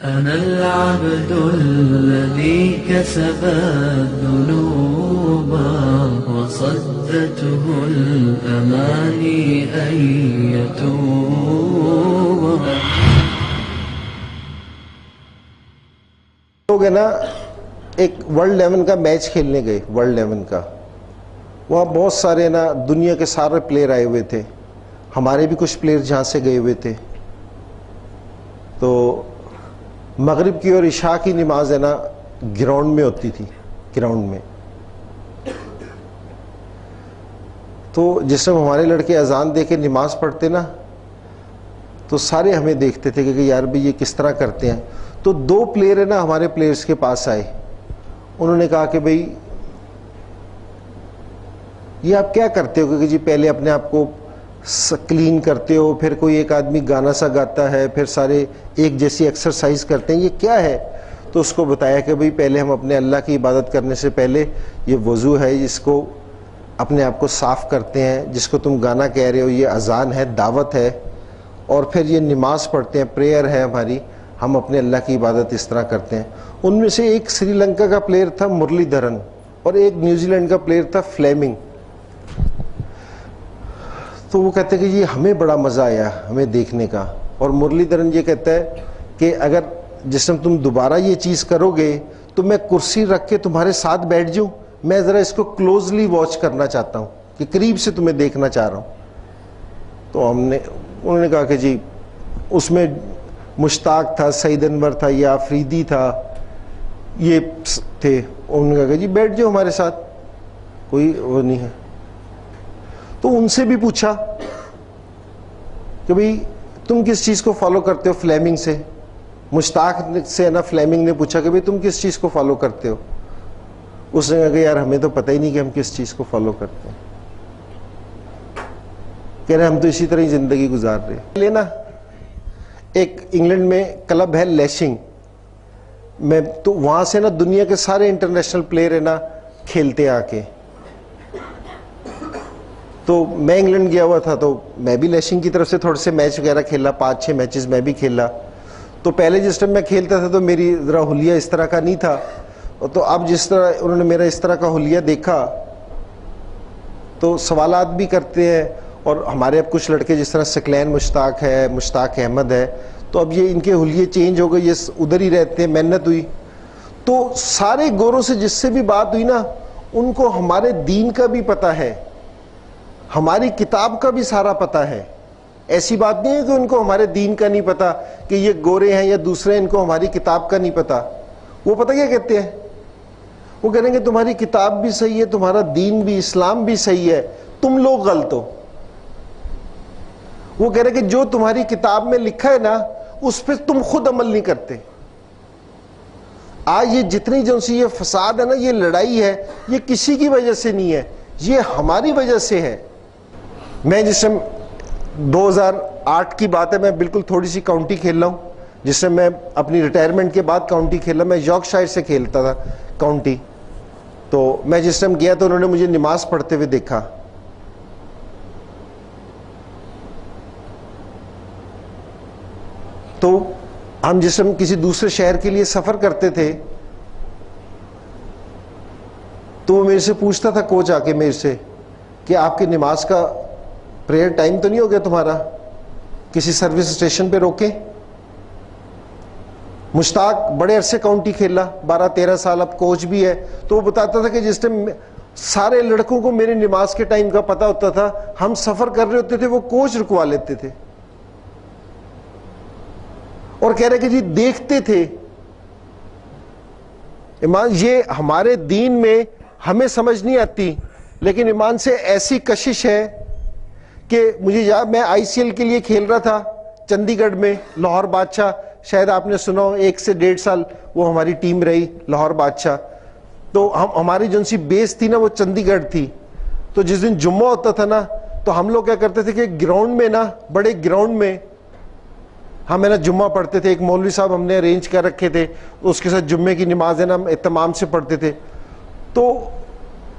أنا العبد الذي كسب الذنوب وصدته الأماني أن يتوب. लोग है ना एक वर्ल्ड 11 का मैच खेलने गए, वर्ल्ड 11 का। वहाँ बहुत सारे ना दुनिया के सारे प्लेयर आए हुए थे, हमारे भी कुछ प्लेयर जहाँ से गए हुए थे। तो मगरिब की और इशा की नमाज है ना ग्राउंड में होती थी, ग्राउंड में। तो जिस समय हमारे लड़के अजान दे के नमाज पढ़ते ना, तो सारे हमें देखते थे कि यार भाई ये किस तरह करते हैं। तो दो प्लेयर है ना हमारे प्लेयर्स के पास आए, उन्होंने कहा कि भाई ये आप क्या करते हो? क्योंकि जी पहले अपने आप को क्लीन करते हो, फिर कोई एक आदमी गाना सा गाता है, फिर सारे एक जैसी एक्सरसाइज करते हैं, ये क्या है? तो उसको बताया कि भाई पहले हम अपने अल्लाह की इबादत करने से पहले ये वज़ू है, जिसको अपने आप को साफ़ करते हैं, जिसको तुम गाना कह रहे हो ये अजान है, दावत है, और फिर ये नमाज पढ़ते हैं, प्रेयर है हमारी, हम अपने अल्लाह की इबादत इस तरह करते हैं। उनमें से एक श्रीलंका का प्लेयर था मुरलीधरन, और एक न्यूजीलैंड का प्लेयर था फ्लेमिंग। तो वो कहते हैं कि ये हमें बड़ा मज़ा आया हमें देखने का। और मुरलीधरन ये कहता है कि अगर जिस समय तुम दोबारा ये चीज़ करोगे तो मैं कुर्सी रख के तुम्हारे साथ बैठ जाऊँ, मैं ज़रा इसको क्लोजली वॉच करना चाहता हूँ, कि करीब से तुम्हें देखना चाह रहा हूँ। तो उन्होंने कहा कि जी उसमें मुश्ताक था, सईद अनवर था, या अफरीदी था, ये थे। उन्होंने कहा कि जी बैठ जाओ हमारे साथ, कोई वो नहीं है। तो उनसे भी पूछा कि भाई तुम किस चीज़ को फॉलो करते हो? फ्लेमिंग से, मुश्ताक से ना फ्लेमिंग ने पूछा कि भाई तुम किस चीज़ को फॉलो करते हो? उसने कहा कि यार हमें तो पता ही नहीं कि हम किस चीज़ को फॉलो करते हैं। कह रहे हम तो इसी तरह ही ज़िंदगी गुजार रहे हैं। लेना एक इंग्लैंड में क्लब है लैशिंग में, तो वहाँ से ना दुनिया के सारे इंटरनेशनल प्लेयर है ना खेलते आके। तो मैं इंग्लैंड गया हुआ था, तो मैं भी लैशिंग की तरफ से थोड़े से मैच वगैरह खेला, 5-6 मैचेस मैं भी खेला। तो पहले जिस टाइम मैं खेलता था तो मेरी ज़रा हुलिया इस तरह का नहीं था, तो अब जिस तरह उन्होंने मेरा इस तरह का हुलिया देखा तो सवालात भी करते हैं। और हमारे अब कुछ लड़के जिस तरह सकलैन मुश्ताक है, मुश्ताक अहमद है, तो अब ये इनके हुलिये चेंज हो गए, ये उधर ही रहते हैं, मेहनत हुई। तो सारे गोरों से जिससे भी बात हुई ना, उनको हमारे दीन का भी पता है, हमारी किताब का भी सारा पता है। ऐसी बात नहीं है कि उनको हमारे दीन का नहीं पता, कि ये गोरे हैं या दूसरे, इनको हमारी किताब का नहीं पता। वो पता क्या कहते हैं? वो कहेंगे तुम्हारी किताब भी सही है, तुम्हारा दीन भी, इस्लाम भी सही है, तुम लोग गलत हो। वो कह रहे कि जो तुम्हारी किताब में लिखा है ना उस पर तुम खुद अमल नहीं करते। आज ये जितनी जो सी ये फसाद है ना, ये लड़ाई है, ये किसी की वजह से नहीं है, ये हमारी वजह से है। मैं जिस समय 2008 की बात है, मैं बिल्कुल थोड़ी सी काउंटी खेल रहा हूँ, जिससे मैं अपनी रिटायरमेंट के बाद काउंटी खेला। मैं यॉर्कशायर से खेलता था काउंटी। तो मैं जिस टाइम गया तो उन्होंने मुझे नमाज पढ़ते हुए देखा। तो हम जिस समय किसी दूसरे शहर के लिए सफर करते थे तो वो मेरे से पूछता था, कोच आके मेरे से, कि आपकी नमाज का प्रेयर टाइम तो नहीं हो गया तुम्हारा, किसी सर्विस स्टेशन पे रोके? मुश्ताक बड़े अरसे काउंटी खेला, 12-13 साल, अब कोच भी है। तो वो बताता था कि जिस टाइम सारे लड़कों को मेरी नमाज के टाइम का पता होता था, हम सफर कर रहे होते थे, वो कोच रुकवा लेते थे। और कह रहे कि जी देखते थे। ईमान, ये हमारे दीन में हमें समझ नहीं आती, लेकिन ईमान से ऐसी कशिश है कि मुझे याद, मैं आईसीएल के लिए खेल रहा था चंडीगढ़ में, लाहौर बादशाह, शायद आपने सुना हो, 1 से 1.5 साल वो हमारी टीम रही, लाहौर बादशाह। तो हमारी जो सी बेस थी ना वो चंडीगढ़ थी। तो जिस दिन जुम्मा होता था ना, तो हम लोग क्या करते थे कि ग्राउंड में ना, बड़े ग्राउंड में हम है ना जुम्मा पढ़ते थे। एक मौलवी साहब हमने अरेंज कर रखे थे, उसके साथ जुम्मे की नमाज है ना हम इत्माम से पढ़ते थे। तो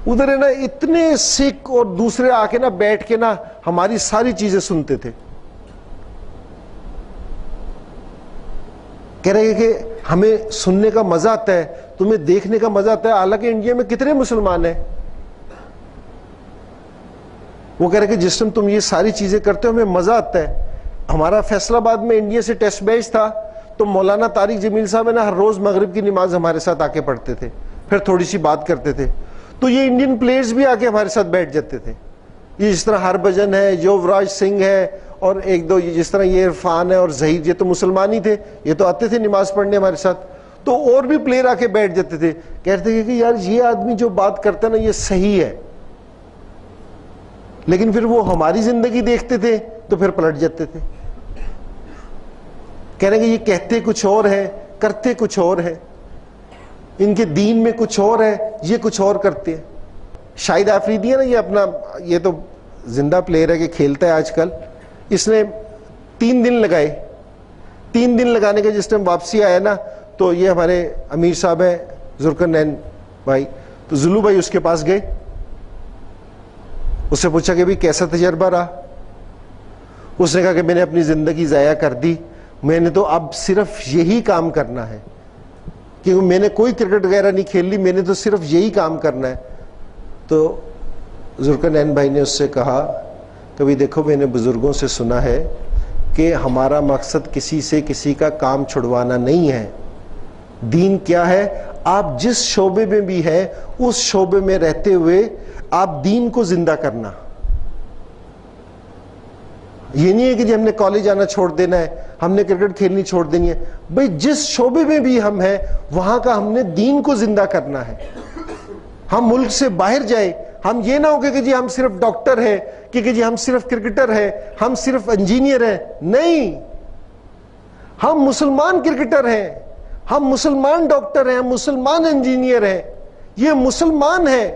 उधर है ना इतने सिख और दूसरे आके ना बैठ के ना हमारी सारी चीजें सुनते थे। کہہ رہے ہیں کہ ہمیں سننے کا مزہ آتا ہے, تمہیں دیکھنے کا مزہ آتا ہے, حالانکہ انڈیا میں کتنے مسلمان ہیں. وہ کہہ رہے کہ جس ٹائم تم یہ ساری چیزیں کرتے ہو ہمیں مزہ آتا ہے. ہمارا فیصل آباد میں انڈیا سے ٹیسٹ میچ تھا تو مولانا طارق جمیل صاحب ہے نا, ہر روز مغرب کی نماز ہمارے ساتھ آ کے پڑھتے تھے, پھر تھوڑی سی بات کرتے تھے. تو یہ انڈین پلیئرز بھی آ کے ہمارے ساتھ بیٹھ جاتے تھے. یہ جس طرح ہربھجن ہے, یووراج سنگھ ہے, اور ایک دو جس طرح یہ عرفان ہے اور ظہیر, یہ تو مسلمان ہی تھے, یہ تو آتے تھے نماز پڑھنے ہمارے ساتھ. تو اور بھی پلیئر آ کے بیٹھ جاتے تھے, کہتے تھے کہ یار یہ آدمی جو بات کرتا ہے نا یہ صحیح ہے. لیکن پھر وہ ہماری زندگی دیکھتے تھے تو پھر پلٹ جاتے تھے. کہہ رہے کہ یہ کہتے کچھ اور ہے, کرتے کچھ اور ہے, ان کے دین میں کچھ اور ہے, یہ کچھ اور کرتے ہیں. شاہد آفریدی ہے نا, یہ اپنا, یہ تو زندہ پلیئر ہے کہ کھیلتا ہے آج کل. اس نے 3 دن لگائے. 3 دن لگانے کے جس ٹائم واپسی آیا نا, تو یہ ہمارے امیر صاحب ہیں ذوالقرنین بھائی, تو زلو بھائی اس کے پاس گئے, اس سے پوچھا کہ بھی کیسا تجربہ رہا. اس نے کہا کہ میں نے اپنی زندگی ضائع کر دی, میں نے تو اب صرف یہی کام کرنا ہے, کیونکہ میں نے کوئی کرکٹ وغیرہ نہیں کھیل لی, میں نے تو صرف یہی کام کرنا ہے. تو ذوالقرنین بھائی نے اس سے کہا کہ دیکھو میں نے بزرگوں سے سنا ہے کہ ہمارا مقصد کسی سے کسی کا کام چھڑوانا نہیں ہے. دین کیا ہے, آپ جس شعبے میں بھی ہے اس شعبے میں رہتے ہوئے آپ دین کو زندہ کرنا. یہ نہیں ہے کہ جی ہم نے کالج آنا چھوڑ دینا ہے, ہم نے کرکٹ کھیلنی چھوڑ دینی ہے. بھئی جس شعبے میں بھی ہم ہیں وہاں کا ہم نے دین کو زندہ کرنا ہے. ہم ملک سے باہر جائیں, ہم یہ نہ ہو کہ جی ہم صرف ڈاکٹر ہیں, کہ جی ہم صرف کرکٹر ہیں, ہم صرف انجینئر ہیں. نہیں, ہم مسلمان کرکٹر ہیں, ہم مسلمان ڈاکٹر ہیں, ہم مسلمان انجینئر ہیں. یہ مسلمان ہیں.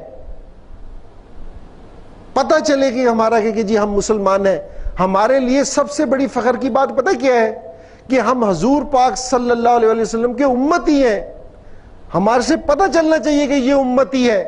پتہ چلے کہ ہمارا کہ جی ہم مسلمان ہیں. ہمارے لیے سب سے بڑی فخر کی بات پتہ کیا ہے, کہ ہم حضور پاک صلی اللہ علیہ وسلم کے امتی ہیں. ہمارے سے پتہ چلنا چاہیے کہ یہ امتی ہے.